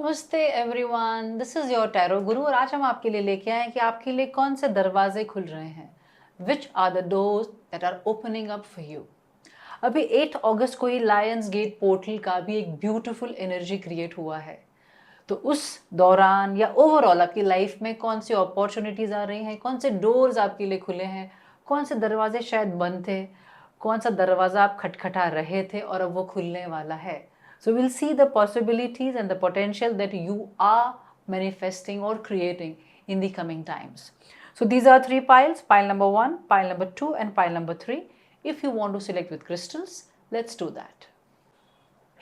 नमस्ते everyone, this is your tarot guru और आज हम आपके लिए लेके आए हैं कि आपके लिए कौन से दरवाजे खुल रहे हैं। Which are the doors that are opening up for you. अभी 8 अगस्त को ही लायंस गेट पोर्टल का भी एक ब्यूटीफुल एनर्जी क्रिएट हुआ है। तो उस दौरान या ओवरऑल आपकी लाइफ में कौन सी अपॉर्चुनिटीज़ आ रही हैं, कौन से डोर्स आपके लिए खुले हैं, कौन से दरवाजे शायद बंद थे, कौन सा दरवाज़ा आप खटखटा रहे थे और अब वो खुलने वाला है। So we'll see the possibilities and the potential that you are manifesting or creating in the coming times. So these are 3 piles, pile number 1, pile number 2 and pile number 3. If you want to select with crystals, let's do that.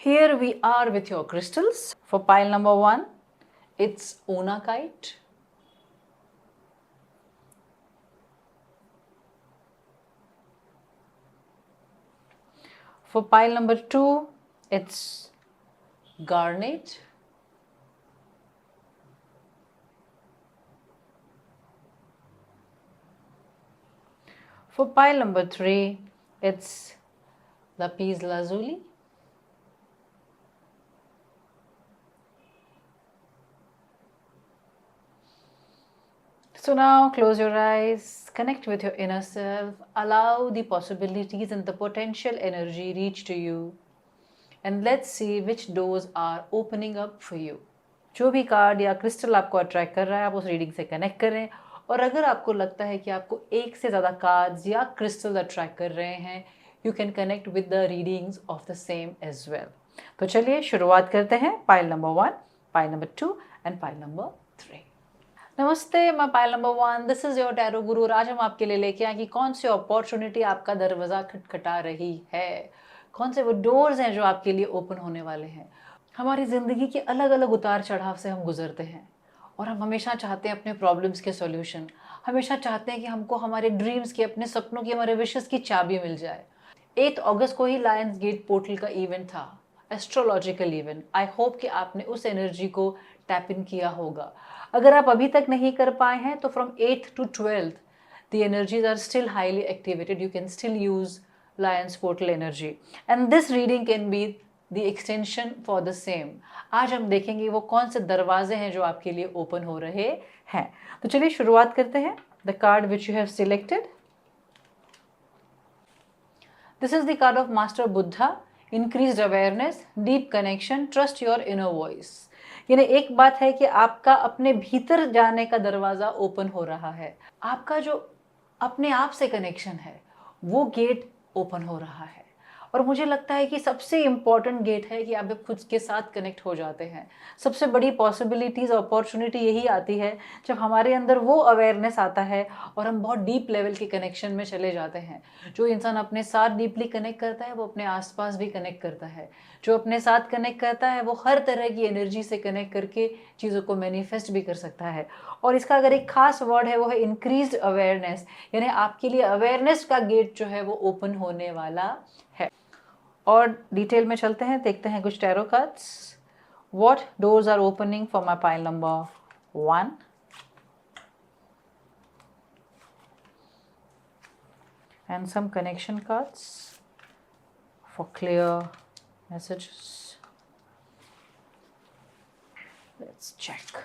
Here we are with your crystals. For pile number 1, it's Onakite. For pile number 2, it's Garnet. For pile number 3, it's Lapis Lazuli. So now close your eyes, connect with your inner self, allow the possibilities and the potential energy reach to you, and let's see which doors are opening up for you. जो भी card या crystal आपको attract कर रहा है आप उस reading से कनेक्ट करें, और अगर आपको लगता है कि आपको एक से ज़्यादा कार्ड्स या क्रिस्टल अट्रैक्ट कर रहे हैं, you can connect with the readings of the same as well. तो चलिए शुरुआत करते हैं। Pile number 1, pile number 2 and pile number 3। नमस्ते, मैं pile number 1, this is your tarot guru और आज हम आपके लिए लेके आए कि कौन सी अपॉर्चुनिटी आपका दरवाज़ा खटखटा रही है, कौन से वो डोर्स हैं जो आपके लिए ओपन होने वाले हैं। हमारी ज़िंदगी के अलग अलग उतार चढ़ाव से हम गुजरते हैं और हम हमेशा चाहते हैं अपने प्रॉब्लम्स के सॉल्यूशन, हमेशा चाहते हैं कि हमको हमारे ड्रीम्स की, अपने सपनों की, हमारे विशेस की चाबी मिल जाए। 8 अगस्त को ही लायंस गेट पोर्टल का इवेंट था, एस्ट्रोलॉजिकल इवेंट। आई होप कि आपने उस एनर्जी को टैप इन किया होगा। अगर आप अभी तक नहीं कर पाए हैं तो from 8th to 12th the energies are still highly activated. You can still use Lions Portal energy and this reading can be the extension for the same. आज हम देखेंगे वो कौन से दरवाजे हैं जो आपके लिए ओपन हो रहे हैं। तो चलिए शुरुआत करते हैं। The card which you have selected, this is the card of Master Buddha. Increased awareness, deep connection, trust your inner voice. यानी एक बात है कि आपका अपने भीतर जाने का दरवाज़ा ओपन हो रहा है, आपका जो अपने आप से कनेक्शन है वो गेट ओपन हो रहा है। और मुझे लगता है कि सबसे इम्पॉर्टेंट गेट है कि आप खुद के साथ कनेक्ट हो जाते हैं। सबसे बड़ी पॉसिबिलिटीज़, अपॉर्चुनिटी यही आती है जब हमारे अंदर वो अवेयरनेस आता है और हम बहुत डीप लेवल के कनेक्शन में चले जाते हैं। जो इंसान अपने साथ डीपली कनेक्ट करता है वो अपने आसपास भी कनेक्ट करता है। जो अपने साथ कनेक्ट करता है वो हर तरह की एनर्जी से कनेक्ट करके चीज़ों को मैनिफेस्ट भी कर सकता है। और इसका अगर एक खास वर्ड है वो है इंक्रीज्ड अवेयरनेस, यानी आपके लिए अवेयरनेस का गेट जो है वो ओपन होने वाला है। और डिटेल में चलते हैं, देखते हैं कुछ tarot cards. What doors are opening for my pile number 1, and some connection cards for clear messages. Let's check.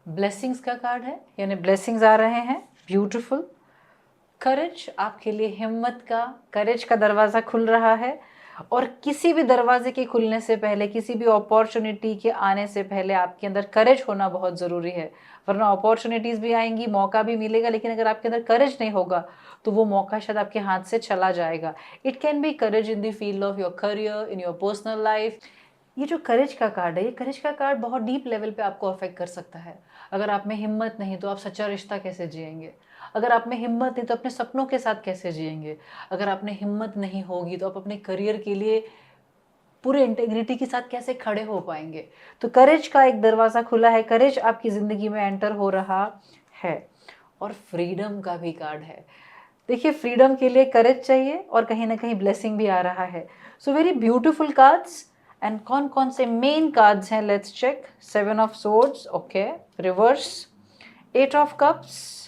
Blessings का कार्ड है, यानी ब्लेसिंग्स आ रहे हैं, ब्यूटीफुल। करेज, आपके लिए हिम्मत का, करेज का दरवाज़ा खुल रहा है। और किसी भी दरवाजे के खुलने से पहले, किसी भी अपॉर्चुनिटी के आने से पहले आपके अंदर करेज होना बहुत ज़रूरी है, वरना अपॉर्चुनिटीज़ भी आएंगी, मौका भी मिलेगा, लेकिन अगर आपके अंदर करेज नहीं होगा तो वो मौका शायद आपके हाथ से चला जाएगा। It can B courage in the field of your career, in your personal life. ये जो करेज का कार्ड है, ये करेज का कार्ड बहुत डीप लेवल पे आपको अफेक्ट कर सकता है। अगर आप में हिम्मत नहीं तो आप सच्चा रिश्ता कैसे जिएंगे? अगर आप में हिम्मत नहीं तो अपने सपनों के साथ कैसे जिएंगे? अगर आप में हिम्मत नहीं होगी तो आप अपने करियर के लिए पूरे इंटेग्रिटी के साथ कैसे खड़े हो पाएंगे? तो करेज का एक दरवाज़ा खुला है, करेज आपकी ज़िंदगी में एंटर हो रहा है। और फ्रीडम का भी कार्ड है। देखिए, फ्रीडम के लिए करेज चाहिए और कहीं ना कहीं ब्लेसिंग भी आ रहा है। So very beautiful cards. And कौन कौन से मेन कार्ड्स हैं, let's check. 7 of swords, okay, reverse, 8 of cups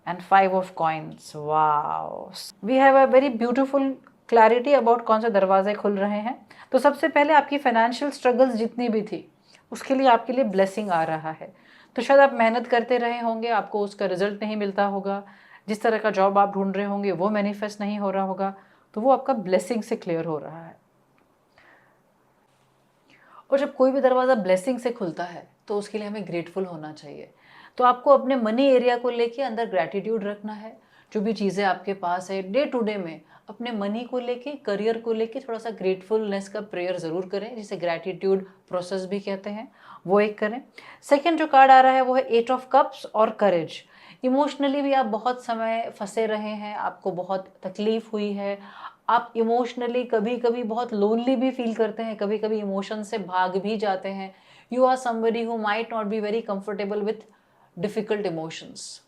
and 5 of coins. Wow, we have a very beautiful clarity about कौन से दरवाजे खुल रहे हैं। तो सबसे पहले आपकी फाइनेंशियल स्ट्रगल्स जितनी भी थी उसके लिए आपके लिए ब्लेसिंग आ रहा है। तो शायद आप मेहनत करते रहे होंगे, आपको उसका रिजल्ट नहीं मिलता होगा, जिस तरह का जॉब आप ढूंढ रहे होंगे वो मैनिफेस्ट नहीं हो रहा होगा, तो वो आपका ब्लेसिंग से क्लियर हो रहा है। और जब कोई भी दरवाज़ा ब्लेसिंग से खुलता है तो उसके लिए हमें ग्रेटफुल होना चाहिए। तो आपको अपने मनी एरिया को लेके अंदर ग्रैटिट्यूड रखना है। जो भी चीज़ें आपके पास है डे टू डे में, अपने मनी को लेके, करियर को लेके थोड़ा सा ग्रेटफुलनेस का प्रेयर ज़रूर करें, जिसे ग्रैटिट्यूड प्रोसेस भी कहते हैं, वो एक करें। सेकेंड जो कार्ड आ रहा है वो है 8 ऑफ कप्स और करेज। इमोशनली भी आप बहुत समय फंसे रहे हैं, आपको बहुत तकलीफ हुई है, आप इमोशनली कभी कभी बहुत लोनली भी फील करते हैं, कभी कभी इमोशन से भाग भी जाते हैं। You are somebody who might not be very comfortable with difficult emotions.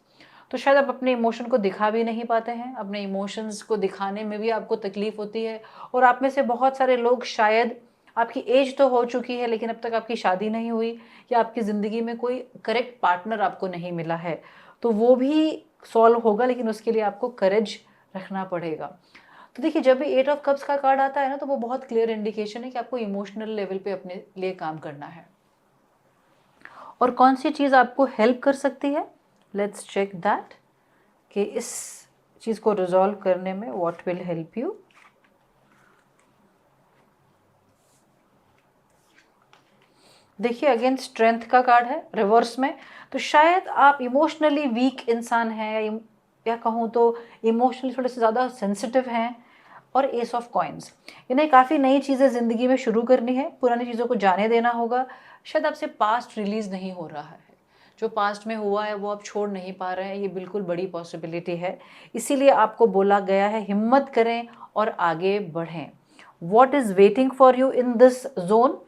तो शायद आप अपने इमोशन को दिखा भी नहीं पाते हैं, अपने इमोशंस को दिखाने में भी आपको तकलीफ होती है। और आप में से बहुत सारे लोग, शायद आपकी एज तो हो चुकी है लेकिन अब तक आपकी शादी नहीं हुई, या आपकी ज़िंदगी में कोई करेक्ट पार्टनर आपको नहीं मिला है। तो वो भी सॉल्व होगा, लेकिन उसके लिए आपको करेज रखना पड़ेगा। तो देखिए, जब भी 8 ऑफ कप्स का कार्ड आता है ना, तो वो बहुत क्लियर इंडिकेशन है कि आपको इमोशनल लेवल पे अपने लिए काम करना है। और कौन सी चीज़ आपको हेल्प कर सकती है, लेट्स चेक दैट, कि इस चीज़ को रिजॉल्व करने में व्हाट विल हेल्प यू। देखिए, अगेन स्ट्रेंथ का कार्ड है रिवर्स में। तो शायद आप इमोशनली वीक इंसान हैं, या कहूँ तो इमोशनली थोड़े से ज़्यादा सेंसिटिव हैं। और एस ऑफ कॉइन्स, इन्हें काफ़ी नई चीज़ें ज़िंदगी में शुरू करनी है, पुरानी चीज़ों को जाने देना होगा। शायद आपसे पास्ट रिलीज़ नहीं हो रहा है, जो पास्ट में हुआ है वो आप छोड़ नहीं पा रहे हैं, ये बिल्कुल बड़ी पॉसिबिलिटी है। इसीलिए आपको बोला गया है हिम्मत करें और आगे बढ़ें। What is waiting for you in this zone,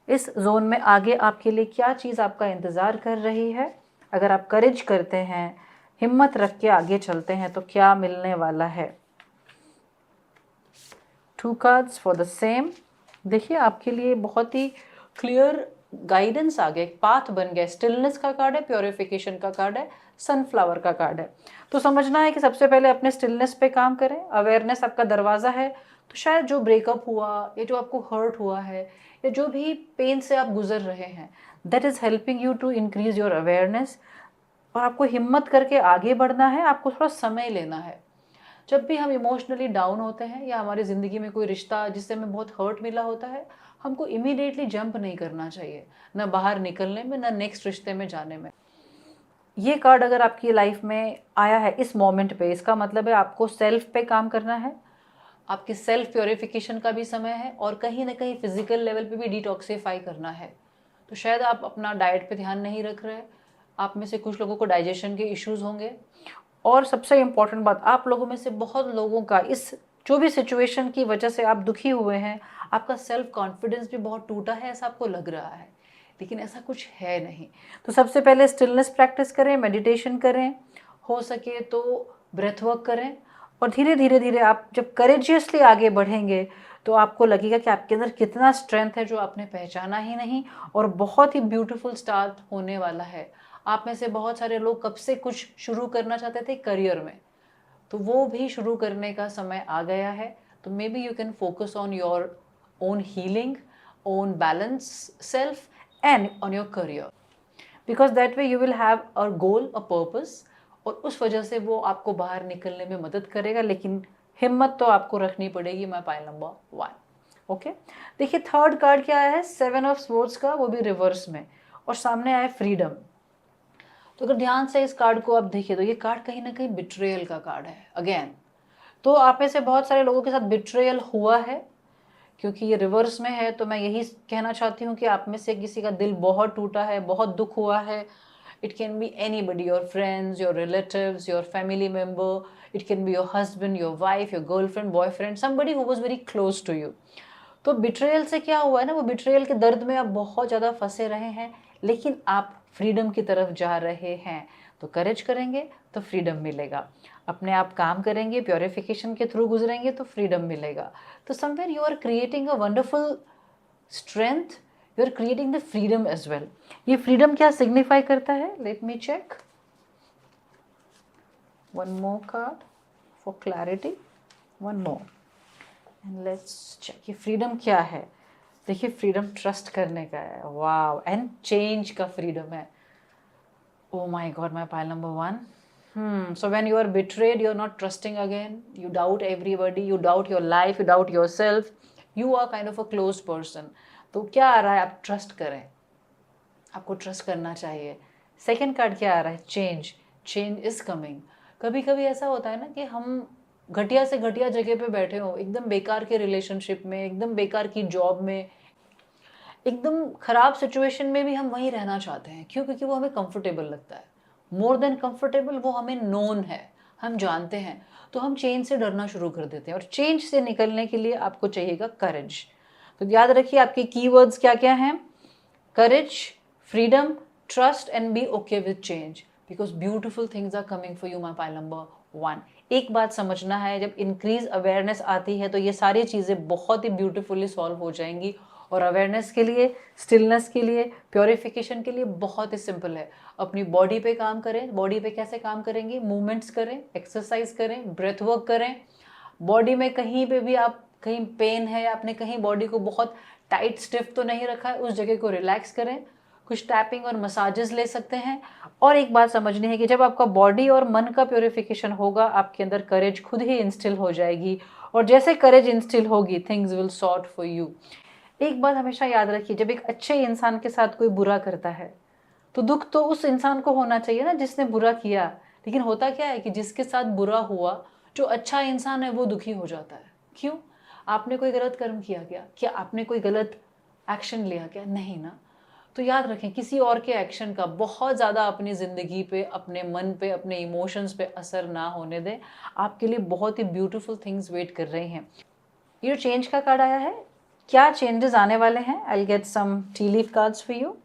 इस जोन में आगे आपके लिए क्या चीज़ आपका इंतज़ार कर रही है। अगर आप करेज करते हैं, हिम्मत रख के आगे चलते हैं, तो क्या मिलने वाला है। 2 कार्ड्स फॉर द सेम। देखिए, आपके लिए बहुत ही क्लियर गाइडेंस आ गया, एक पाथ बन गया। स्टिलनेस का कार्ड है, प्योरिफिकेशन का कार्ड है, सनफ्लावर का कार्ड है। तो समझना है कि सबसे पहले अपने स्टिलनेस पे काम करें। अवेयरनेस आपका दरवाज़ा है। तो शायद जो ब्रेकअप हुआ, या जो आपको हर्ट हुआ है, या जो भी पेन से आप गुजर रहे हैं, that is helping you to increase your awareness. और आपको हिम्मत करके आगे बढ़ना है, आपको थोड़ा समय लेना है। जब भी हम इमोशनली डाउन होते हैं, या हमारी ज़िंदगी में कोई रिश्ता जिससे हमें बहुत हर्ट मिला होता है, हमको इमीडिएटली जंप नहीं करना चाहिए, ना बाहर निकलने में, ना नेक्स्ट रिश्ते में जाने में। ये कार्ड अगर आपकी लाइफ में आया है इस मोमेंट पे, इसका मतलब है आपको सेल्फ पे काम करना है, आपके सेल्फ प्योरिफिकेशन का भी समय है, और कहीं ना कहीं फिजिकल लेवल पे भी डिटॉक्सिफाई करना है। तो शायद आप अपना डाइट पे ध्यान नहीं रख रहे, आप में से कुछ लोगों को डाइजेशन के इश्यूज होंगे। और सबसे इम्पॉर्टेंट बात, आप लोगों में से बहुत लोगों का इस जो भी सिचुएशन की वजह से आप दुखी हुए हैं, आपका सेल्फ कॉन्फिडेंस भी बहुत टूटा है, ऐसा आपको लग रहा है, लेकिन ऐसा कुछ है नहीं। तो सबसे पहले स्टिलनेस प्रैक्टिस करें, मेडिटेशन करें, हो सके तो ब्रेथ वर्क करें। और धीरे धीरे धीरे आप जब करेजियसली आगे बढ़ेंगे, तो आपको लगेगा कि आपके अंदर कितना स्ट्रेंथ है जो आपने पहचाना ही नहीं, और बहुत ही ब्यूटीफुल स्टार्ट होने वाला है। आप में से बहुत सारे लोग कब से कुछ शुरू करना चाहते थे करियर में, तो वो भी शुरू करने का समय आ गया है। तो may be you can focus on your own healing, own balance self, and on your career, because that way you will have a goal, a purpose, और उस वजह से वो आपको बाहर निकलने में मदद करेगा। लेकिन हिम्मत तो आपको रखनी पड़ेगी, माय पाइल नंबर 1। ओके, देखिए थर्ड कार्ड क्या है, 7 ऑफ स्वॉर्ड्स का, वो भी रिवर्स में, और सामने आया फ्रीडम। तो अगर ध्यान से इस कार्ड को आप देखिए, तो ये कार्ड कहीं ना कहीं बिट्रेयल का कार्ड है अगेन। तो आप में से बहुत सारे लोगों के साथ बिट्रेयल हुआ है, क्योंकि ये रिवर्स में है। तो मैं यही कहना चाहती हूँ कि आप में से किसी का दिल बहुत टूटा है, बहुत दुख हुआ है। It can be anybody, your friends, your relatives, your family member, it can be your husband, your wife, your girlfriend, boyfriend, somebody who was very close to you. तो बिट्रेयल से क्या हुआ है ना, वो बिट्रेयल के दर्द में आप बहुत ज़्यादा फंसे रहे हैं, लेकिन आप फ्रीडम की तरफ जा रहे हैं। तो करेज करेंगे तो फ्रीडम मिलेगा, अपने आप काम करेंगे, प्योरिफिकेशन के थ्रू गुजरेंगे तो फ्रीडम मिलेगा। तो somewhere you are creating a wonderful strength, you are creating the freedom as well. ये फ्रीडम क्या सिग्निफाई करता है, let me check one more card for clarity, one more. And let's check ये freedom क्या है। देखिए फ्रीडम ट्रस्ट करने का है, वाव, एंड चेंज का फ्रीडम है। Oh my God, my pile number one. So when you are betrayed, you're not trusting again. You doubt everybody. You doubt your life. You doubt yourself. You are kind of a closed person. तो क्या आ रहा है, आप trust करें, आपको trust करना चाहिए। Second card क्या आ रहा है, चेंज। Change is coming. कभी कभी ऐसा होता है ना कि हम घटिया से घटिया जगह पे बैठे हो, एकदम बेकार के रिलेशनशिप में, एकदम बेकार की जॉब में, एकदम खराब सिचुएशन में भी हम वहीं रहना चाहते हैं। क्यों? क्योंकि वो हमें कंफर्टेबल लगता है। मोर देन कंफर्टेबल, वो हमें नोन है, हम जानते हैं। तो हम चेंज से डरना शुरू कर देते हैं, और चेंज से निकलने के लिए आपको चाहिएगा करेज। तो याद रखिए आपके कीवर्ड्स क्या क्या हैं, courage, freedom, trust and be okay with change, because beautiful things are coming for you, my pile number one. एक बात समझना है, जब इंक्रीज अवेयरनेस आती है तो ये सारी चीज़ें बहुत ही ब्यूटीफुली सॉल्व हो जाएंगी। और अवेयरनेस के लिए, स्टिलनेस के लिए, प्योरिफिकेशन के लिए बहुत ही सिंपल है। अपनी बॉडी पे काम करें। बॉडी पे कैसे काम करेंगे, मूवमेंट्स करें, एक्सरसाइज करें, ब्रेथ वर्क करें। बॉडी में कहीं पे भी आप, कहीं पेन है, आपने कहीं बॉडी को बहुत टाइट स्टिफ तो नहीं रखा है, उस जगह को रिलैक्स करें। कुछ टैपिंग और मसाजेस ले सकते हैं। और एक बात समझनी है कि जब आपका बॉडी और मन का प्योरिफिकेशन होगा, आपके अंदर करेज खुद ही इंस्टिल हो जाएगी। और जैसे करेज इंस्टिल होगी, things will sort for you. एक बात हमेशा याद रखिए, जब एक अच्छे इंसान के साथ कोई बुरा करता है तो दुख तो उस इंसान को होना चाहिए ना जिसने बुरा किया। लेकिन होता क्या है कि जिसके साथ बुरा हुआ, जो अच्छा इंसान है वो दुखी हो जाता है। क्यों? आपने कोई गलत कर्म किया क्या आपने कोई गलत एक्शन लिया क्या? नहीं ना। तो याद रखें, किसी और के एक्शन का बहुत ज़्यादा अपनी ज़िंदगी पे, अपने मन पे, अपने इमोशंस पे असर ना होने दें। आपके लिए बहुत ही ब्यूटीफुल थिंग्स वेट कर रही हैं। ये जो चेंज का कार्ड आया है, क्या चेंजेस आने वाले हैं? I will get some tea leaf cards for you.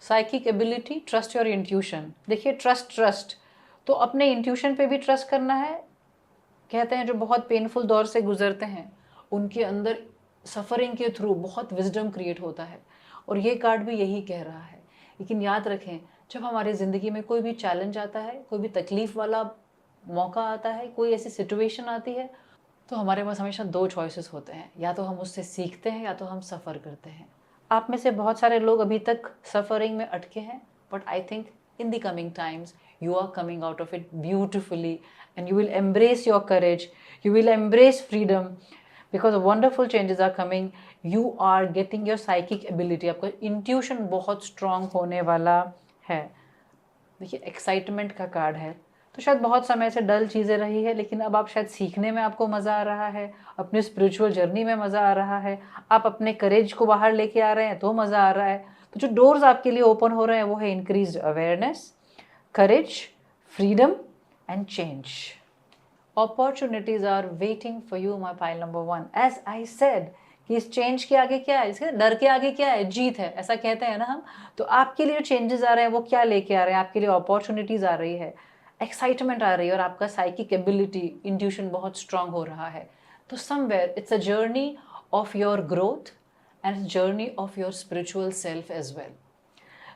Psychic ability, trust your intuition. देखिए ट्रस्ट तो अपने इंट्यूशन पे भी ट्रस्ट करना है। कहते हैं जो बहुत पेनफुल दौर से गुजरते हैं, उनके अंदर सफरिंग के थ्रू बहुत विजडम क्रिएट होता है, और ये कार्ड भी यही कह रहा है। लेकिन याद रखें, जब हमारी ज़िंदगी में कोई भी चैलेंज आता है, कोई भी तकलीफ़ वाला मौका आता है, कोई ऐसी सिचुएशन आती है, तो हमारे पास हमेशा दो चॉइसेस होते हैं, या तो हम उससे सीखते हैं या तो हम सफ़र करते हैं। आप में से बहुत सारे लोग अभी तक सफ़रिंग में अटके हैं, but I think in the coming times you are coming out of it beautifully, and you will embrace your courage, you will embrace freedom, because wonderful changes are coming. You are getting your psychic ability, आपका intuition बहुत strong होने वाला है। देखिए excitement का card है, तो शायद बहुत समय से डल चीज़ें रही है, लेकिन अब आप शायद सीखने में आपको मज़ा आ रहा है, अपनी स्पिरिचुअल जर्नी में मज़ा आ रहा है, आप अपने करेज को बाहर लेके आ रहे हैं तो मज़ा आ रहा है। तो जो डोर्स आपके लिए ओपन हो रहे हैं वो है increased awareness, courage, freedom and change. Opportunities are waiting for you, my pile number one. As I said कि इस चेंज के आगे क्या है, इसके डर के आगे क्या है, जीत है, ऐसा कहते हैं ना हम। तो आपके लिए चेंजेस आ रहे हैं, वो क्या लेके आ रहे हैं? आपके लिए अपॉर्चुनिटीज आ रही है, एक्साइटमेंट आ रही है, और आपका साइकिक एबिलिटी, इंट्यूशन बहुत स्ट्रांग हो रहा है। तो somewhere it's a journey of your growth and journey of your spiritual self as well.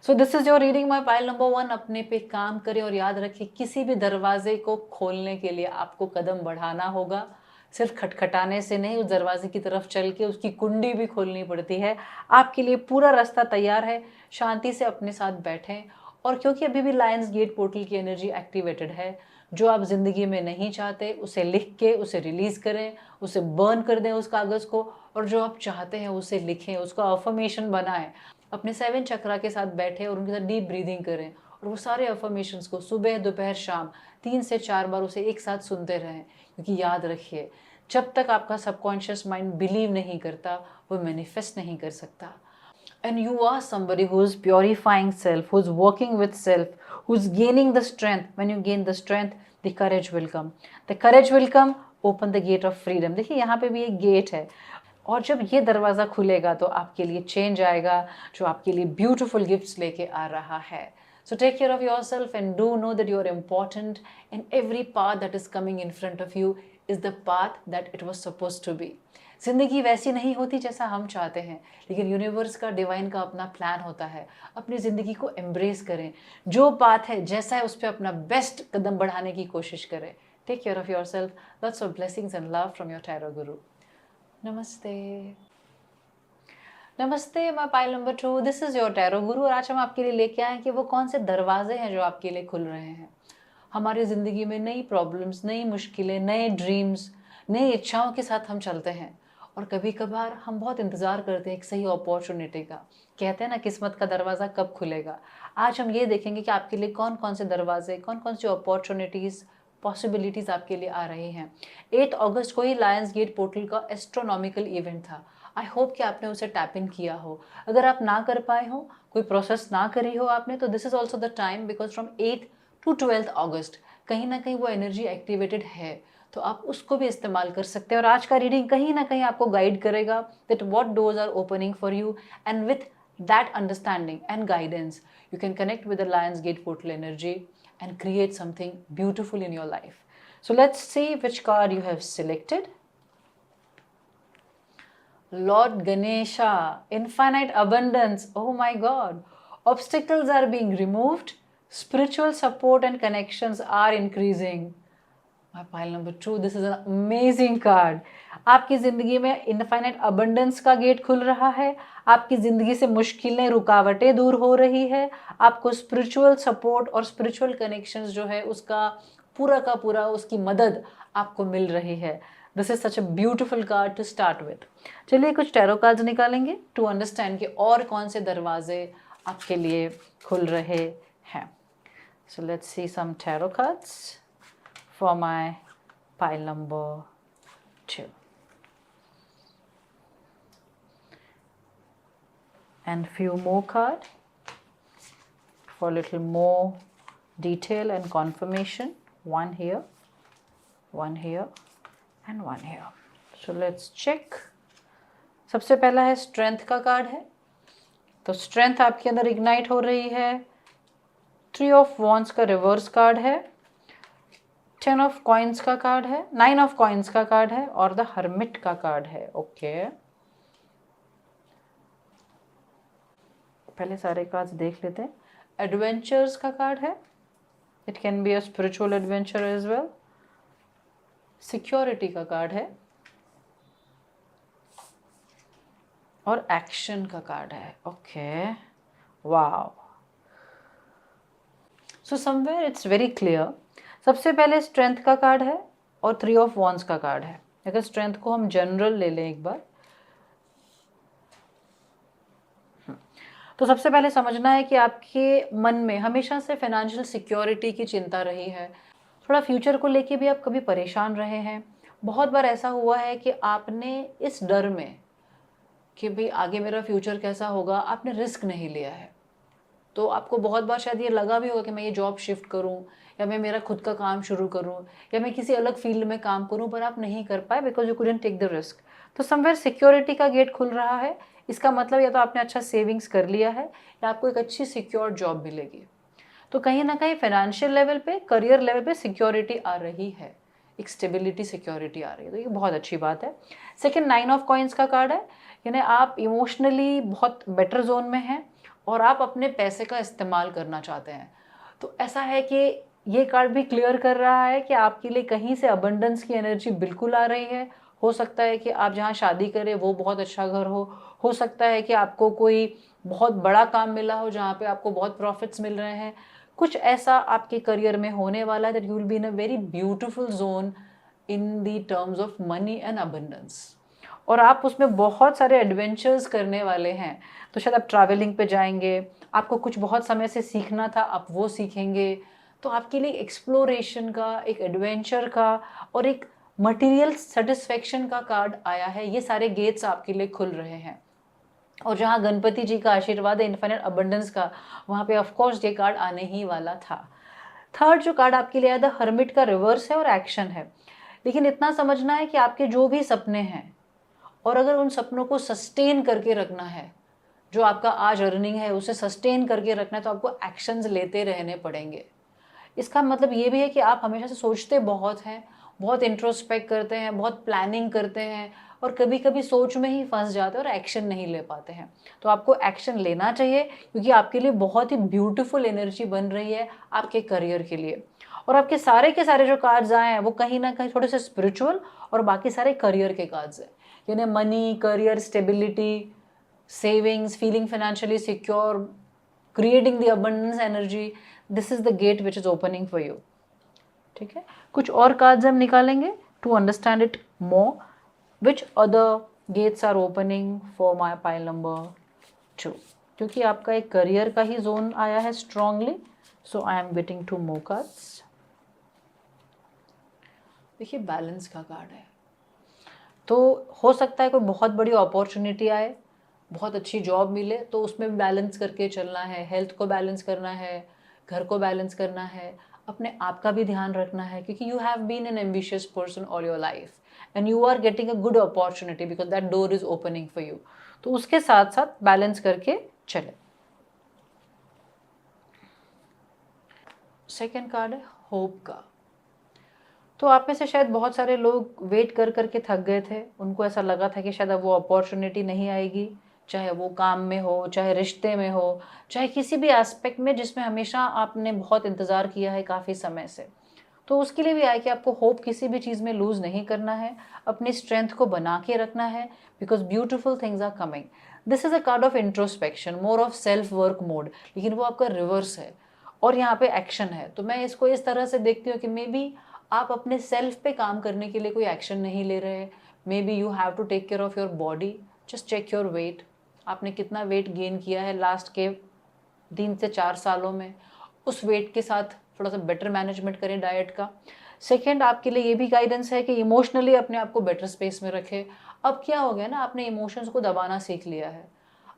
So this is your reading, my pile number one. अपने पे काम करें, और याद रखिए किसी भी दरवाजे को खोलने के लिए आपको कदम बढ़ाना होगा। सिर्फ खटखटाने से नहीं, उस दरवाजे की तरफ चल के उसकी कुंडी भी खोलनी पड़ती है। आपके लिए पूरा रास्ता तैयार है। शांति से अपने साथ बैठें, और क्योंकि अभी भी लायंस गेट पोर्टल की एनर्जी एक्टिवेटेड है, जो आप ज़िंदगी में नहीं चाहते उसे लिख के उसे रिलीज़ करें, उसे बर्न कर दें उस कागज़ को, और जो आप चाहते हैं उसे लिखें, उसका अफर्मेशन बनाएं। अपने 7 चक्रा के साथ बैठे और उनके साथ डीप ब्रीदिंग करें, और वो सारे अफर्मेशंस को सुबह, दोपहर, शाम 3 से 4 बार उसे एक साथ सुनते रहें। क्योंकि याद रखिए, जब तक आपका सबकॉन्शियस माइंड बिलीव नहीं करता, वो मैनिफेस्ट नहीं कर सकता। And you are somebody who is purifying self, who is working with self, who is gaining the strength. When you gain the strength, the courage will come. The courage will come, open the gate of freedom. देखिए यहाँ पे भी एक gate है, और जब ये दरवाज़ा खुलेगा तो आपके लिए चेंज आएगा, जो आपके लिए ब्यूटीफुल गिफ्ट्स लेके आ रहा है। So take care of yourself and do know that you are important, and every path that is coming in front of you is the path that it was suppose to be. ज़िंदगी वैसी नहीं होती जैसा हम चाहते हैं, लेकिन universe का, डिवाइन का अपना प्लान होता है। अपनी ज़िंदगी को एम्ब्रेस करें, जो पाथ है जैसा है उस पर अपना बेस्ट कदम बढ़ाने की कोशिश करें। Take care of your self. Lots of blessings and love from your tarot guru. नमस्ते। नमस्ते, मैं pile number 2, this is your tarot guru. और आज हम आपके लिए लेके आए हैं कि वो कौन से दरवाजे हैं जो आपके लिए खुल रहे हैं। हमारी ज़िंदगी में नई प्रॉब्लम्स, नई मुश्किलें, नए ड्रीम्स, नई इच्छाओं के साथ हम चलते हैं। और कभी कभार हम बहुत इंतज़ार करते हैं एक सही अपॉर्चुनिटी का। कहते हैं ना, किस्मत का दरवाज़ा कब खुलेगा। आज हम ये देखेंगे कि आपके लिए कौन कौन से दरवाजे, कौन कौन सी अपॉर्चुनिटीज़, पॉसिबिलिटीज़ आपके लिए आ रही हैं। 8 अगस्त को ही लायंस गेट पोर्टल का एस्ट्रोनॉमिकल इवेंट था। आई होप कि आपने उसे टैप इन किया हो। अगर आप ना कर पाए हो, कोई प्रोसेस ना करी हो आपने, तो this is also the time, because from 8 to 12 अगस्त कहीं ना कहीं वो एनर्जी एक्टिवेटेड है, तो आप उसको भी इस्तेमाल कर सकते हैं। और आज का रीडिंग कहीं ना कहीं आपको गाइड करेगा that what doors are opening for you, and with that understanding and guidance you can connect with the lions gate portal energy and create something beautiful in your life. So let's see which card you have selected. Lord Ganesha, infinite abundance. Oh my God. Obstacles are being removed. Spiritual support and connections are increasing. My pile number 2, this is an amazing card. आपकी ज़िंदगी में infinite abundance का gate खुल रहा है। आपकी ज़िंदगी से मुश्किलें, रुकावटें दूर हो रही है। आपको स्पिरिचुअल सपोर्ट और स्पिरिचुअल कनेक्शंस जो है उसका पूरा का पूरा उसकी मदद आपको मिल रही है। This is such a beautiful card to start with. चलिए कुछ टैरो कार्ड्स निकालेंगे टू अंडरस्टैंड कि और कौन से दरवाजे आपके लिए खुल रहे हैं। So let's see some tarot cards for my pile number 2. And few more cards for a little more detail and confirmation. One here, one here, and one here. So let's check. सबसे पहला है strength का card है, तो strength आपके अंदर ignite हो रही है। 3 ऑफ वॉन्ड्स का रिवर्स कार्ड है, 10 ऑफ कॉइन्स का कार्ड है, 9 ऑफ कॉइन्स का कार्ड है और द हर्मिट का कार्ड है। ओके, पहले सारे कार्ड्स देख लेते हैं। एडवेंचर्स का कार्ड है, it can be a spiritual adventure as well. Security का कार्ड है और एक्शन का कार्ड है। Okay, wow. So somewhere it's very clear. सबसे पहले स्ट्रेंथ का कार्ड है और 3 ऑफ वॉन्ड्स का कार्ड है। अगर स्ट्रेंथ को हम जनरल ले लें एक बार, तो सबसे पहले समझना है कि आपके मन में हमेशा से फाइनेंशियल सिक्योरिटी की चिंता रही है। थोड़ा फ्यूचर को लेके भी आप कभी परेशान रहे हैं। बहुत बार ऐसा हुआ है कि आपने इस डर में कि भाई आगे मेरा फ्यूचर कैसा होगा, आपने रिस्क नहीं लिया है। तो आपको बहुत बार शायद ये लगा भी होगा कि मैं ये जॉब शिफ्ट करूं, या मैं मेरा खुद का काम शुरू करूं, या मैं किसी अलग फील्ड में काम करूं, पर आप नहीं कर पाए because you couldn't take the risk. तो समवेयर सिक्योरिटी का गेट खुल रहा है। इसका मतलब या तो आपने अच्छा सेविंग्स कर लिया है या आपको एक अच्छी सिक्योर जॉब मिलेगी। तो कहीं ना कहीं फाइनेंशियल लेवल पे, करियर लेवल पे सिक्योरिटी आ रही है, एक स्टेबिलिटी सिक्योरिटी आ रही है, तो ये बहुत अच्छी बात है। सेकेंड, 9 ऑफ कॉइन्स का कार्ड है, यानी आप इमोशनली बहुत बेटर जोन में हैं और आप अपने पैसे का इस्तेमाल करना चाहते हैं। तो ऐसा है कि ये कार्ड भी क्लियर कर रहा है कि आपके लिए कहीं से अबंडेंस की एनर्जी बिल्कुल आ रही है। हो सकता है कि आप जहाँ शादी करें वो बहुत अच्छा घर हो सकता है कि आपको कोई बहुत बड़ा काम मिला हो जहाँ पे आपको बहुत प्रॉफिट्स मिल रहे हैं। कुछ ऐसा आपके करियर में होने वाला है that you will be in a very beautiful zone in the terms of money and abundance, और आप उसमें बहुत सारे एडवेंचर्स करने वाले हैं। तो शायद आप ट्रैवलिंग पे जाएंगे, आपको कुछ बहुत समय से सीखना था, आप वो सीखेंगे। तो आपके लिए एक्सप्लोरेशन का, एक एडवेंचर का और एक मटेरियल सेटिस्फेक्शन का कार्ड आया है। ये सारे गेट्स आपके लिए खुल रहे हैं। और जहाँ गणपति जी का आशीर्वाद है इन्फिनिट अबंडेंस का, वहाँ पे ऑफकोर्स ये कार्ड आने ही वाला था। थर्ड जो कार्ड आपके लिए आया था, हर्मिट का रिवर्स है और एक्शन है। लेकिन इतना समझना है कि आपके जो भी सपने हैं, और अगर उन सपनों को सस्टेन करके रखना है, जो आपका आज अर्निंग है उसे सस्टेन करके रखना है, तो आपको एक्शंस लेते रहने पड़ेंगे। इसका मतलब ये भी है कि आप हमेशा से सोचते बहुत हैं बहुत इंट्रोस्पेक्ट करते हैं, बहुत प्लानिंग करते हैं और कभी कभी सोच में ही फंस जाते हैं और एक्शन नहीं ले पाते हैं। तो आपको एक्शन लेना चाहिए क्योंकि आपके लिए बहुत ही ब्यूटीफुल एनर्जी बन रही है आपके करियर के लिए। और आपके सारे के सारे जो कार्ड्स आए हैं वो कहीं ना कहीं थोड़े से स्पिरिचुअल और बाकी सारे करियर के कार्ड्स हैं, यानी money, career, stability, savings, feeling financially secure, creating the abundance energy. This is the gate which is opening for you. ठीक है, कुछ और कार्ड्स हम निकालेंगे to understand it more. Which other gates are opening for my pile number 2, क्योंकि आपका एक career का ही जोन आया है strongly, so I am getting 2 more cards. देखिए बैलेंस का कार्ड है, तो हो सकता है कोई बहुत बड़ी अपॉर्चुनिटी आए, बहुत अच्छी जॉब मिले, तो उसमें बैलेंस करके चलना है, हेल्थ को बैलेंस करना है, घर को बैलेंस करना है, अपने आप का भी ध्यान रखना है, क्योंकि you have been an ambitious person all your life and you are getting a good opportunity because that door is opening for you. तो उसके साथ साथ बैलेंस करके चले। सेकेंड कार्ड है होप का। तो आप में से शायद बहुत सारे लोग वेट कर करके थक गए थे, उनको ऐसा लगा था कि शायद अब वो अपॉर्चुनिटी नहीं आएगी, चाहे वो काम में हो, चाहे रिश्ते में हो, चाहे किसी भी एस्पेक्ट में जिसमें हमेशा आपने बहुत इंतज़ार किया है काफ़ी समय से। तो उसके लिए भी आया कि आपको होप किसी भी चीज़ में लूज़ नहीं करना है, अपनी स्ट्रेंथ को बना के रखना है, because beautiful things are coming. This is a card of introspection, more of self work mode, लेकिन वो आपका रिवर्स है और यहाँ पे एक्शन है। तो मैं इसको इस तरह से देखती हूँ कि मे बी आप अपने सेल्फ पे काम करने के लिए कोई एक्शन नहीं ले रहे। Maybe you have to take care of your body, just check your weight, आपने कितना वेट गेन किया है लास्ट के 3 से 4 सालों में, उस वेट के साथ थोड़ा सा बेटर मैनेजमेंट करें डाइट का। सेकेंड, आपके लिए ये भी गाइडेंस है कि इमोशनली अपने आप को बेटर स्पेस में रखें। अब क्या हो गया ना, आपने इमोशंस को दबाना सीख लिया है,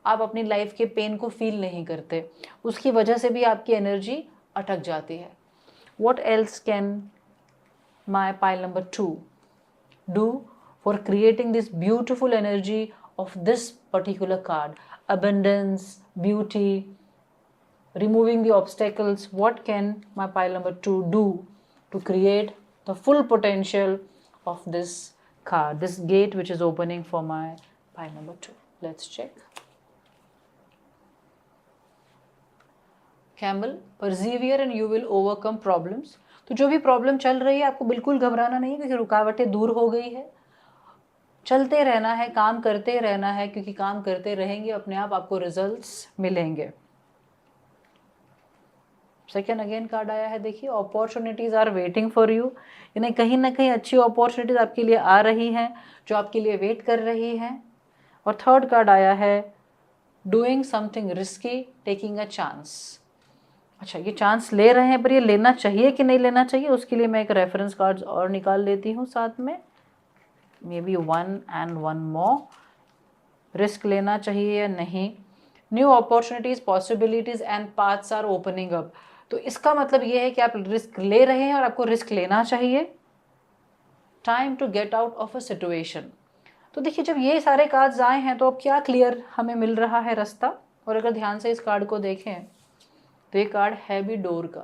आप अपनी लाइफ के पेन को फील नहीं करते, उसकी वजह से भी आपकी एनर्जी अटक जाती है। What else can my pile number 2 do for creating this beautiful energy of this particular card? Abundance, beauty, removing the obstacles. What can my pile number 2 do to create the full potential of this card, this gate which is opening for my pile number 2? Let's check. Camel, persevere and you will overcome problems. तो जो भी problem चल रही है आपको बिल्कुल घबराना नहीं है, क्योंकि रुकावटें दूर हो गई है। चलते रहना है, काम करते रहना है, क्योंकि काम करते रहेंगे अपने आप आपको रिजल्ट्स मिलेंगे। सेकेंड अगेन कार्ड आया है, देखिए opportunities are waiting for you, यानी कहीं ना कहीं अच्छी अपॉर्चुनिटीज आपके लिए आ रही हैं जो आपके लिए वेट कर रही हैं। और थर्ड कार्ड आया है doing something risky, taking a chance. अच्छा, ये चांस ले रहे हैं पर ये लेना चाहिए कि नहीं लेना चाहिए, उसके लिए मैं एक रेफरेंस कार्ड और निकाल लेती हूँ साथ में, maybe 1 and 1 more। Risk लेना चाहिए या नहीं? New opportunities, possibilities and paths are opening up. तो इसका मतलब ये है कि आप रिस्क ले रहे हैं और आपको रिस्क लेना चाहिए। Time to get out of a situation. तो देखिए जब ये सारे कार्ड्स आए हैं तो अब क्या क्लियर हमें मिल रहा है रास्ता। और अगर ध्यान से इस कार्ड को देखें तो ये कार्ड है भी डोर का,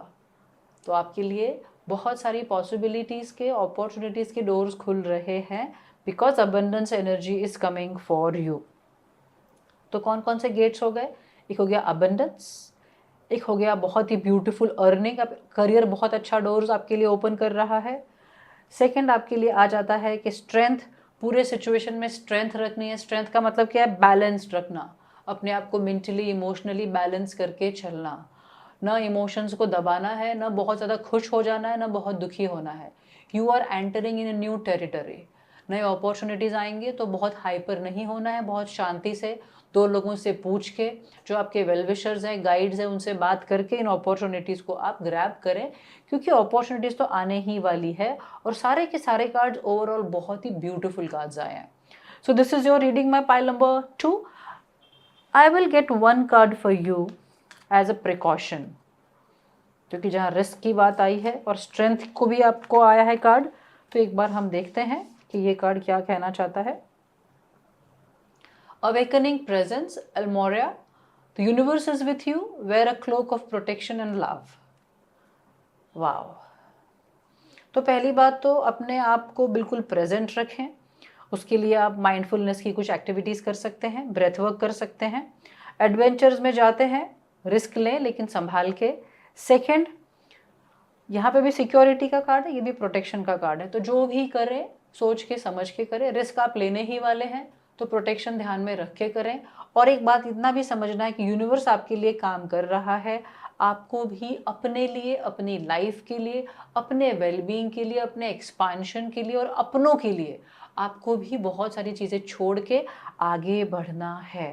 तो आपके लिए बहुत सारी पॉसिबिलिटीज़ के, अपॉर्चुनिटीज़ के डोर्स खुल रहे हैं because abundance energy is coming for you. तो कौन कौन से गेट्स हो गए? एक हो गया अबंडेंस, एक हो गया बहुत ही ब्यूटीफुल अर्निंग, अब करियर बहुत अच्छा डोर्स आपके लिए ओपन कर रहा है। सेकंड आपके लिए आ जाता है कि स्ट्रेंथ, पूरे सिचुएशन में स्ट्रेंथ रखनी है। स्ट्रेंथ का मतलब क्या है? बैलेंस्ड रखना, अपने आप को मेंटली इमोशनली बैलेंस करके चलना, ना इमोशंस को दबाना है, ना बहुत ज़्यादा खुश हो जाना है, ना बहुत दुखी होना है। You are entering in a new territory, नए अपॉर्चुनिटीज़ आएंगे तो बहुत हाइपर नहीं होना है, बहुत शांति से 2 लोगों से पूछ के, जो आपके वेलविशर्स हैं, गाइड्स हैं, उनसे बात करके इन अपॉर्चुनिटीज़ को आप ग्रैब करें, क्योंकि अपॉर्चुनिटीज़ तो आने ही वाली है। और सारे के सारे कार्ड्स ओवरऑल बहुत ही ब्यूटीफुल कार्ड्स आए हैं। So this is your reading my pile number 2। I will get 1 card for you as a precaution, क्योंकि जहाँ रिस्क की बात आई है और स्ट्रेंथ को भी आपको आया है कार्ड, तो एक बार हम देखते हैं कि ये कार्ड क्या कहना चाहता है। Awakening presence, Elmoria, the universe is with you, wear a cloak of protection and love. Wow, तो पहली बात तो अपने आप को बिल्कुल प्रेजेंट रखें। उसके लिए आप माइंडफुलनेस की कुछ एक्टिविटीज़ कर सकते हैं, ब्रेथ वर्क कर सकते हैं। एडवेंचर्स में जाते हैं, रिस्क लें लेकिन संभाल के। सेकंड, यहाँ पे भी सिक्योरिटी का कार्ड है, ये भी प्रोटेक्शन का कार्ड है। तो जो भी करें सोच के समझ के करें, रिस्क आप लेने ही वाले हैं तो प्रोटेक्शन ध्यान में रख के करें। और एक बात इतना भी समझना है कि यूनिवर्स आपके लिए काम कर रहा है। आपको भी अपने लिए, अपनी लाइफ के लिए, अपने वेलबींग के लिए, अपने एक्सपांशन के लिए और अपनों के लिए आपको भी बहुत सारी चीज़ें छोड़ के आगे बढ़ना है।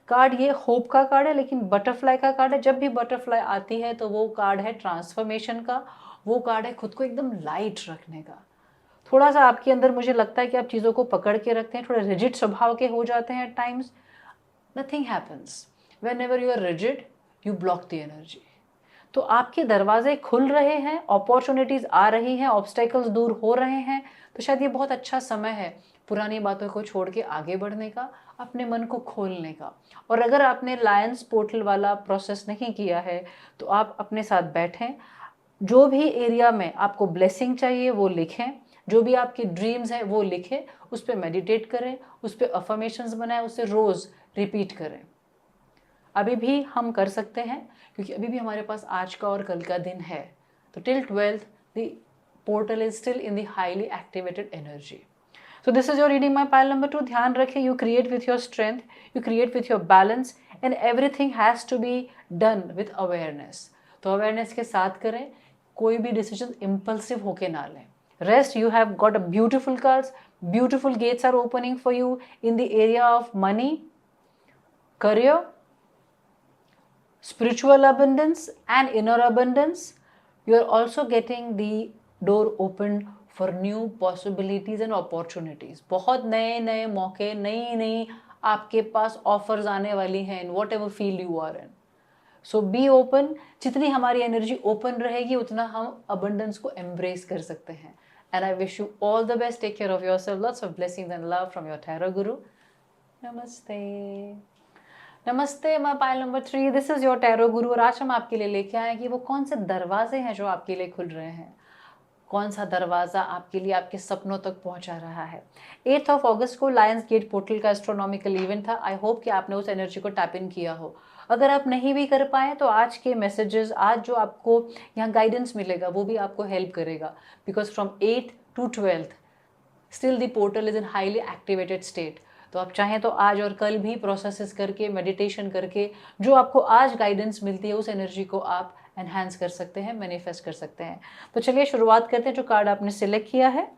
कार्ड ये होप का कार्ड है, लेकिन बटरफ्लाई का कार्ड है। जब भी बटरफ्लाई आती है तो वो कार्ड है ट्रांसफॉर्मेशन का, वो कार्ड है खुद को एकदम लाइट रखने का। थोड़ा सा आपके अंदर मुझे लगता है कि आप चीज़ों को पकड़ के रखते हैं, थोड़े रिजिड स्वभाव के हो जाते हैं at times. Nothing happens whenever you are rigid, you block the energy. तो आपके दरवाजे खुल रहे हैं, अपॉर्चुनिटीज आ रही हैं, ऑब्स्टेकल्स दूर हो रहे हैं। तो शायद ये बहुत अच्छा समय है पुरानी बातों को छोड़ के आगे बढ़ने का, अपने मन को खोलने का। और अगर आपने लायंस पोर्टल वाला प्रोसेस नहीं किया है तो आप अपने साथ बैठें, जो भी एरिया में आपको ब्लेसिंग चाहिए वो लिखें, जो भी आपके ड्रीम्स हैं वो लिखें, उस पर मेडिटेट करें, उस पर अफर्मेशंस बनाएं, उसे रोज़ रिपीट करें। अभी भी हम कर सकते हैं क्योंकि अभी भी हमारे पास आज का और कल का दिन है। तो till 12th the portal is still in the highly activated energy. So this is your reading my pile number 2. ध्यान रखें, you create with your strength, you create with your balance and everything has to be done with awareness. तो awareness के साथ करें, कोई भी decision impulsive होके ना लें। Rest, you have got a beautiful cards, beautiful gates are opening for you in the area of money, career, spiritual abundance and inner abundance. You are also getting the door opened for new possibilities and opportunities. बहुत नए नए मौके, नई नई आपके पास offers आने वाली हैं in whatever field you are in. So be open. जितनी हमारी एनर्जी ओपन रहेगी उतना हम अबंडेंस को एम्ब्रेस कर सकते हैं। And I wish you all the best. Take care of yourself. Lots of blessings and love from your tarot guru. नमस्ते। नमस्ते my pile number 3, this is your tarot guru. और आज हम आपके लिए लेके आए कि वो कौन से दरवाजे हैं जो आपके लिए खुल रहे हैं, कौन सा दरवाज़ा आपके लिए आपके सपनों तक पहुंचा रहा है। 8 अगस्त को लायंस गेट पोर्टल का एस्ट्रोनॉमिकल इवेंट था। आई होप कि आपने उस एनर्जी को टैप इन किया हो। अगर आप नहीं भी कर पाए तो आज के मैसेजेस, आज जो आपको यहाँ गाइडेंस मिलेगा वो भी आपको हेल्प करेगा, because from 8 to 12 still the portal is in highly activated state. तो आप चाहें तो आज और कल भी प्रोसेसेस करके, मेडिटेशन करके जो आपको आज गाइडेंस मिलती है उस एनर्जी को आप एनहांस कर सकते हैं, मैनिफेस्ट कर सकते हैं। तो चलिए शुरुआत करते हैं। जो कार्ड आपने सिलेक्ट किया है,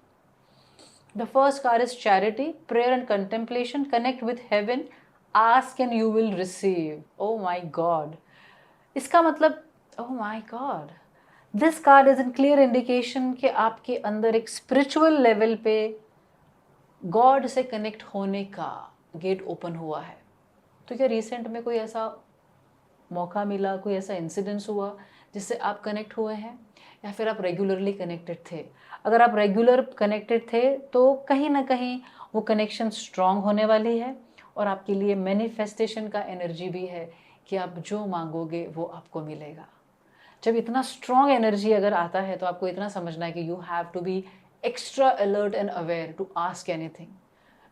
the first card is charity, prayer and contemplation, connect with heaven, ask and you will receive. Oh my God, इसका मतलब oh my God, this card is in clear indication कि आपके अंदर एक स्पिरिचुअल लेवल पे God से connect होने का गेट ओपन हुआ है। तो क्या रिसेंट में कोई ऐसा मौका मिला, कोई ऐसा इंसिडेंस हुआ जिससे आप कनेक्ट हुए हैं, या फिर आप रेगुलरली कनेक्टेड थे? अगर आप रेगुलर कनेक्टेड थे तो कहीं ना कहीं वो कनेक्शन स्ट्रांग होने वाली है और आपके लिए मैनिफेस्टेशन का एनर्जी भी है कि आप जो मांगोगे वो आपको मिलेगा। जब इतना स्ट्रॉन्ग एनर्जी अगर आता है तो आपको इतना समझना है कि you have to be extra alert and aware to ask anything.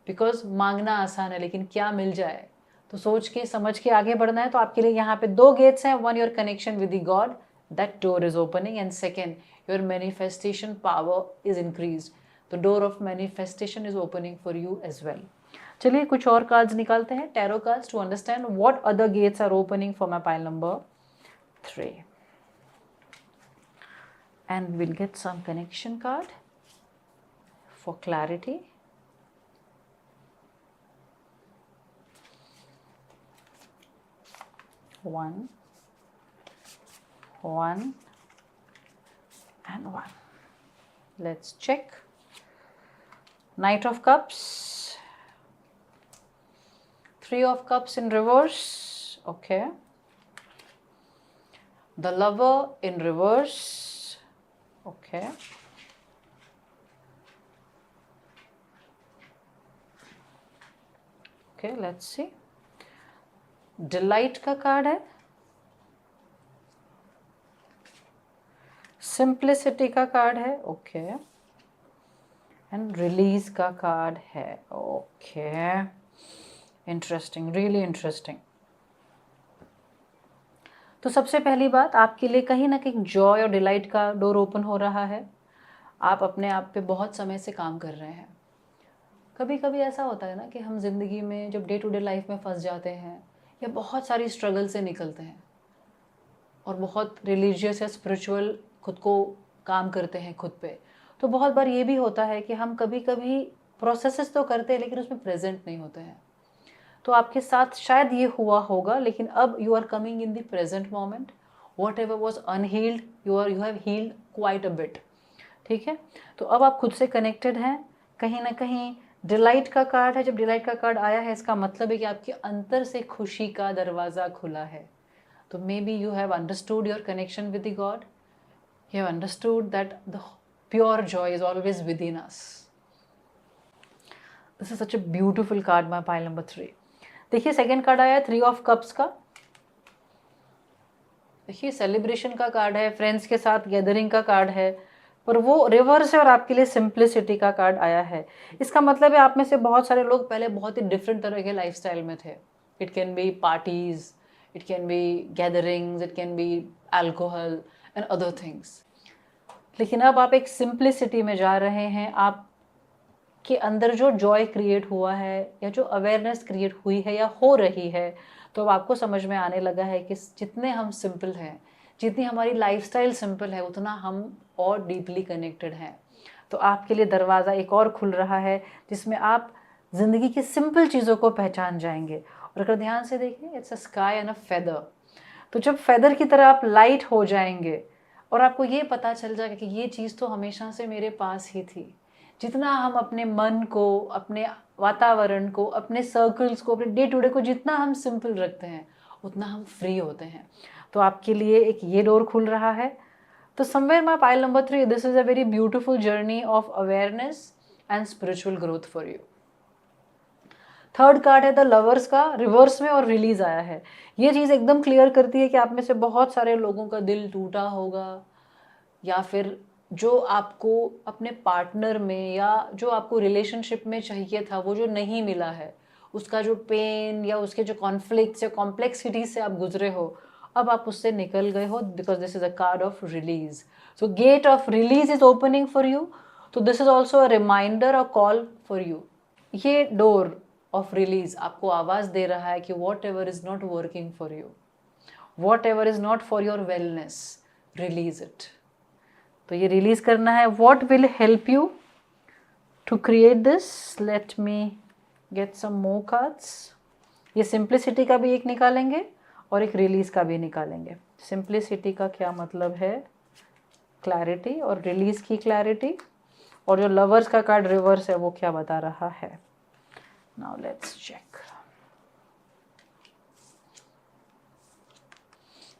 Because मांगना आसान है लेकिन क्या मिल जाए, तो सोच के समझ के आगे बढ़ना है। तो आपके लिए यहाँ पे 2 गेट्स हैं। One, your connection with the God, that door is opening, and second, your manifestation power is increase. The door of manifestation is opening for you as well. चलिए कुछ और कार्ड्स निकालते हैं, tarot cards, to understand what other gates are opening for my pile number 3. And we'll get some connection card for clarity. One, and one. Let's check. Knight of Cups, 3 of Cups in reverse. Okay. The Lover in reverse. Okay. Okay, let's see. Delight का card है, simplicity का card है, okay, and release का card है, okay, interesting, really interesting. तो सबसे पहली बात, आपके लिए कहीं ना कहीं जॉय और डिलाइट का डोर ओपन हो रहा है। आप अपने आप पे बहुत समय से काम कर रहे हैं। कभी कभी ऐसा होता है ना कि हम जिंदगी में जब डे टू डे लाइफ में फंस जाते हैं या बहुत सारी स्ट्रगल से निकलते हैं और बहुत रिलीजियस या स्पिरिचुअल खुद को काम करते हैं खुद पे, तो बहुत बार ये भी होता है कि हम कभी कभी प्रोसेसेस तो करते हैं लेकिन उसमें प्रेजेंट नहीं होते हैं। तो आपके साथ शायद ये हुआ होगा, लेकिन अब you are coming in the present moment. Whatever was unhealed, you have healed quite a bit. ठीक है, तो अब आप खुद से कनेक्टेड हैं। कहीं ना कहीं डिलाइट का कार्ड है। जब डिलाइट का कार्ड आया है, इसका मतलब है कि आपके अंतर से खुशी का दरवाज़ा खुला है। तो may be you have understood your connection with the God, you have understood that the pure Joy is always with in us. This is such a beautiful card, my pile number 3। देखिए second card आया है 3 of cups का। देखिए celebration का card है, friends के साथ gathering का कार्ड है, पर वो रिवर्स है और आपके लिए सिंप्लिसिटी का कार्ड आया है। इसका मतलब है आप में से बहुत सारे लोग पहले बहुत ही डिफरेंट तरह के लाइफस्टाइल में थे। It can B parties, it can B gatherings, it can B alcohol and other things. लेकिन अब आप एक सिंप्लिसिटी में जा रहे हैं। आप के अंदर जो जॉय क्रिएट हुआ है या जो अवेयरनेस क्रिएट हुई है या हो रही है, तो अब आपको समझ में आने लगा है कि जितने हम सिंपल हैं, जितनी हमारी लाइफस्टाइल सिंपल है, उतना हम और डीपली कनेक्टेड हैं। तो आपके लिए दरवाज़ा एक और खुल रहा है जिसमें आप ज़िंदगी की सिंपल चीज़ों को पहचान जाएंगे। और अगर ध्यान से देखें, it's a sky and a feather. तो जब फेदर की तरह आप लाइट हो जाएंगे और आपको ये पता चल जाएगा कि ये चीज़ तो हमेशा से मेरे पास ही थी। जितना हम अपने मन को, अपने वातावरण को, अपने सर्कल्स को, अपने डे टू डे को जितना हम सिंपल रखते हैं, उतना हम फ्री होते हैं। तो आपके लिए एक ये डोर खुल रहा है। तो somewhere my pile number 3, this is a very beautiful journey of awareness and spiritual growth for you. Third card है द लवर्स का, रिवर्स में और रिलीज आया है। ये चीज़ एकदम क्लियर करती है कि आप में से बहुत सारे लोगों का दिल टूटा होगा, या फिर जो आपको अपने पार्टनर में या जो आपको रिलेशनशिप में चाहिए था वो जो नहीं मिला है, उसका जो पेन या उसके जो कॉन्फ्लिक्ट्स या कॉम्प्लेक्सिटी से आप गुजरे हो, अब आप उससे निकल गए हो, because this is a card of release. So gate of release is opening for you. तो this is also a reminder, a call for you. ये डोर ऑफ रिलीज आपको आवाज दे रहा है कि whatever is not working for you, whatever is not for your wellness, release it. तो ये रिलीज करना है। What will help you to create this? Let me get some more cards. ये सिंप्लिसिटी का भी एक निकालेंगे और एक रिलीज का भी निकालेंगे। सिंप्लिसिटी का क्या मतलब है? क्लैरिटी, और रिलीज की क्लैरिटी, और जो लवर्स का कार्ड रिवर्स है वो क्या बता रहा है? Now let's check.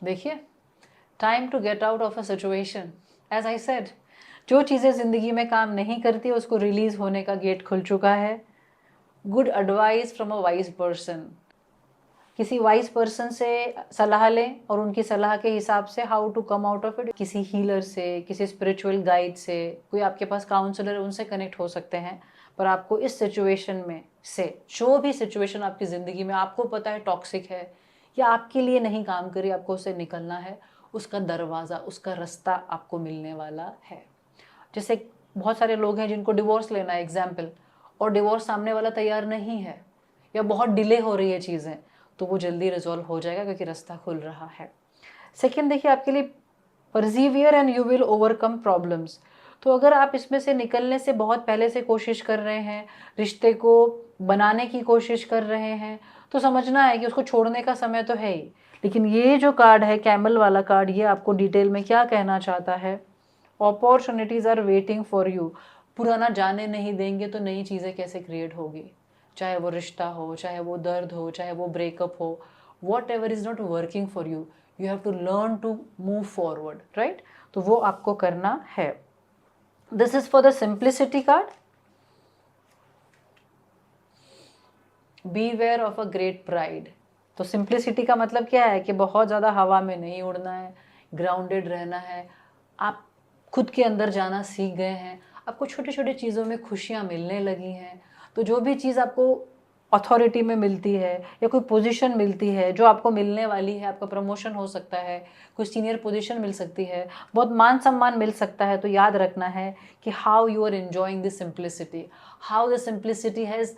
देखिए, time to get out of a situation. As I said, जो चीज़ें ज़िंदगी में काम नहीं करती उसको रिलीज होने का गेट खुल चुका है। Good advice from a wise person. किसी वाइज पर्सन से सलाह लें और उनकी सलाह के हिसाब से how to come out of it. किसी हीलर से, किसी स्पिरिचुअल गाइड से, कोई आपके पास काउंसलर है, उनसे कनेक्ट हो सकते हैं। पर आपको इस सिचुएशन में से, जो भी सिचुएशन आपकी ज़िंदगी में आपको पता है टॉक्सिक है या आपके लिए नहीं काम करी, आपको उससे निकलना है, उसका दरवाज़ा, उसका रास्ता आपको मिलने वाला है। जैसे बहुत सारे लोग हैं जिनको डिवोर्स लेना है एग्जाम्पल, और डिवोर्स सामने वाला तैयार नहीं है या बहुत डिले हो रही है चीज़ें, तो वो जल्दी रिजॉल्व हो जाएगा क्योंकि रास्ता खुल रहा है। सेकेंड, देखिए आपके लिए persevere and you will overcome problems. तो अगर आप इसमें से निकलने से बहुत पहले से कोशिश कर रहे हैं, रिश्ते को बनाने की कोशिश कर रहे हैं, तो समझना है कि उसको छोड़ने का समय तो है ही। लेकिन ये जो कार्ड है, कैमल वाला कार्ड, ये आपको डिटेल में क्या कहना चाहता है? Opportunities are waiting for you. पुराना जाने नहीं देंगे तो नई चीज़ें कैसे क्रिएट होगी? चाहे वो रिश्ता हो, चाहे वो दर्द हो, चाहे वो ब्रेकअप हो, whatever is not working for you, you have to learn to move forward, right? तो वो आपको करना है। This is for the simplicity card. Beware of a great pride. तो सिंप्लिसिटी का मतलब क्या है कि बहुत ज़्यादा हवा में नहीं उड़ना है, ग्राउंडेड रहना है। आप खुद के अंदर जाना सीख गए हैं, आपको छोटी छोटी चीज़ों में खुशियाँ मिलने लगी हैं। तो जो भी चीज़ आपको अथॉरिटी में मिलती है या कोई पोजीशन मिलती है जो आपको मिलने वाली है, आपका प्रमोशन हो सकता है, कोई सीनियर पोजीशन मिल सकती है, बहुत मान सम्मान मिल सकता है, तो याद रखना है कि how you are enjoying this simplicity, how the simplicity has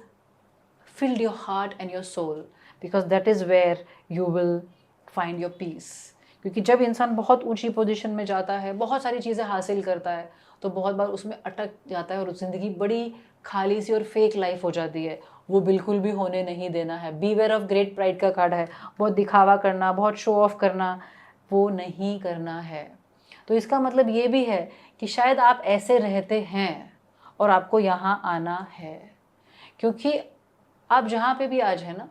filled your heart and your soul, because that is where you will find your peace. क्योंकि जब इंसान बहुत ऊंची पोजीशन में जाता है, बहुत सारी चीज़ें हासिल करता है, तो बहुत बार उसमें अटक जाता है और ज़िंदगी बड़ी खाली सी और फेक लाइफ हो जाती है। वो बिल्कुल भी होने नहीं देना है। बीवेयर ऑफ ग्रेट प्राइड का कार्ड है। बहुत दिखावा करना, बहुत शो ऑफ करना, वो नहीं करना है। तो इसका मतलब ये भी है कि शायद आप ऐसे रहते हैं और आपको यहाँ आना है, क्योंकि आप जहाँ पे भी आज है ना,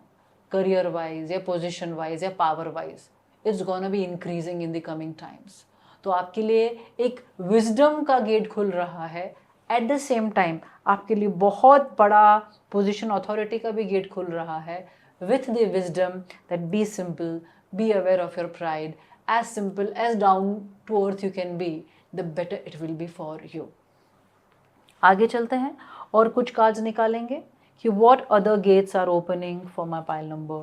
करियर वाइज या पोजीशन वाइज या power wise, it's gonna be increasing in the coming times. तो आपके लिए एक विजडम का गेट खुल रहा है, एट द सेम टाइम आपके लिए बहुत बड़ा पोजीशन अथॉरिटी का भी गेट खुल रहा है, with the wisdom that be simple, be aware of your pride, as simple as down to earth you can be, the better it will be for you. आगे चलते हैं और कुछ कार्ड्स निकालेंगे कि what other gates are opening for my pile number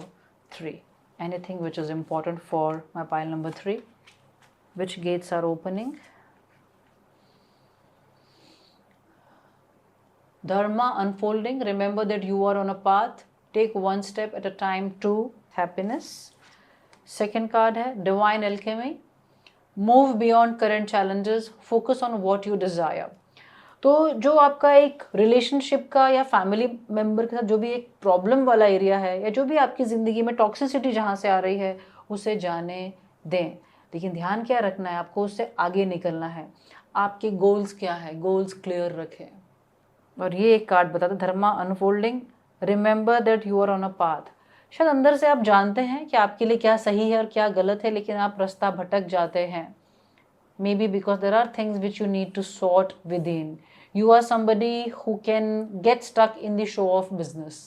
3. Anything which is important for my pile number 3. Which gates are opening? Dharma unfolding. Remember that you are on a path. Take one step at a time to happiness. Second card है Divine Alchemy. Move beyond current challenges. Focus on what you desire. तो जो आपका एक relationship का या family member के साथ जो भी एक प्रॉब्लम वाला एरिया है, या जो भी आपकी ज़िंदगी में टॉक्सिसिटी जहाँ से आ रही है, उसे जाने दें। लेकिन ध्यान क्या रखना है, आपको उससे आगे निकलना है। आपके गोल्स क्या है, गोल्स क्लियर रखें। और ये एक कार्ड बताता है dharma unfolding, remember that you are on a path. शायद अंदर से आप जानते हैं कि आपके लिए क्या सही है और क्या गलत है, लेकिन आप रास्ता भटक जाते हैं। Maybe because there are things which you need to sort within. You are somebody who can get stuck in the show of business.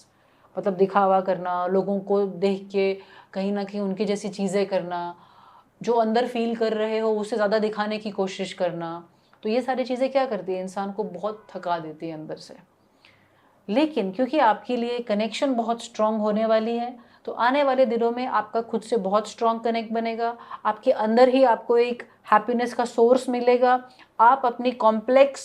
मतलब दिखावा करना, लोगों को देख के कहीं ना कहीं उनकी जैसी चीज़ें करना, जो अंदर फील कर रहे हो उससे ज़्यादा दिखाने की कोशिश करना। तो ये सारी चीज़ें क्या करती है, इंसान को बहुत थका देती है अंदर से। लेकिन क्योंकि आपके लिए कनेक्शन बहुत स्ट्रांग होने वाली है, तो आने वाले दिनों में आपका खुद से बहुत स्ट्रांग कनेक्ट बनेगा। आपके अंदर ही आपको एक हैप्पीनेस का सोर्स मिलेगा। आप अपनी कॉम्प्लेक्स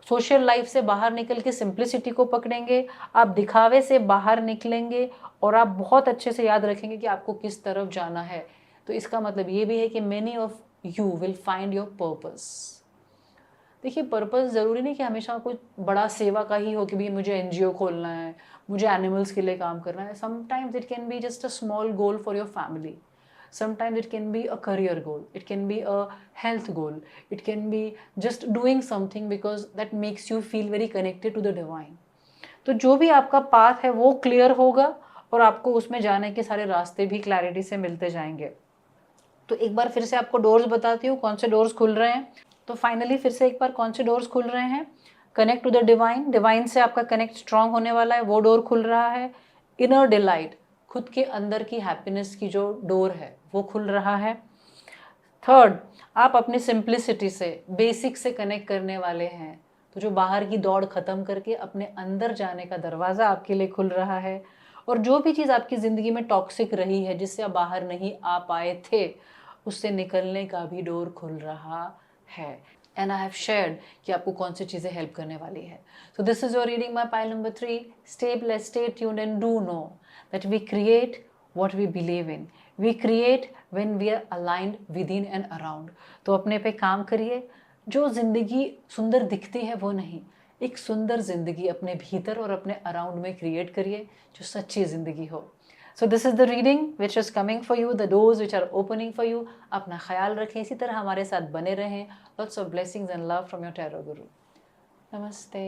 सोशल लाइफ से बाहर निकल के सिंप्लिसिटी को पकड़ेंगे, आप दिखावे से बाहर निकलेंगे और आप बहुत अच्छे से याद रखेंगे कि आपको किस तरफ जाना है। तो इसका मतलब ये भी है कि many of you will find your purpose. देखिए, पर्पस ज़रूरी नहीं कि हमेशा कोई बड़ा सेवा का ही हो कि भाई मुझे एनजीओ खोलना है, मुझे एनिमल्स के लिए काम करना है। Sometimes it can be just a small goal for your family, sometimes it can be a career goal, it can be a health goal, it can be just doing something because that makes you feel very connected to the divine. तो जो भी आपका path है वो clear होगा और आपको उसमें जाने के सारे रास्ते भी क्लैरिटी से मिलते जाएंगे। तो एक बार फिर से आपको डोर्स बताती हूँ, कौन से डोर्स खुल रहे हैं। तो फाइनली फिर से एक बार कौन से डोर्स खुल रहे हैं, connect to the divine, divine से आपका कनेक्ट स्ट्रांग होने वाला है, वो डोर खुल रहा है। इनर डिलाइट, खुद के अंदर की हैप्पीनेस की जो डोर है वो खुल रहा है। थर्ड, आप अपनी सिंप्लिसिटी से, बेसिक से कनेक्ट करने वाले हैं, तो जो बाहर की दौड़ ख़त्म करके अपने अंदर जाने का दरवाज़ा आपके लिए खुल रहा है। और जो भी चीज़ आपकी ज़िंदगी में टॉक्सिक रही है, जिससे आप बाहर नहीं आ पाए थे, उससे निकलने का भी डोर खुल रहा है। एंड आई हैव शेयर्ड कि आपको कौन सी चीज़ें हेल्प करने वाली है। So this is your reading my pile number 3। Stay blessed, stay tuned and do know that we create what we believe in. We create when we are aligned within and around. तो अपने पे काम करिए। जो ज़िंदगी सुंदर दिखती है वो नहीं, एक सुंदर ज़िंदगी अपने भीतर और अपने अराउंड में क्रिएट करिए, जो सच्ची ज़िंदगी हो। So this is the reading which is coming for you, the doors which are opening for you. अपना ख्याल रखें, इसी तरह हमारे साथ बने रहें। Lots of blessings and love from your Tarot Guru. Namaste.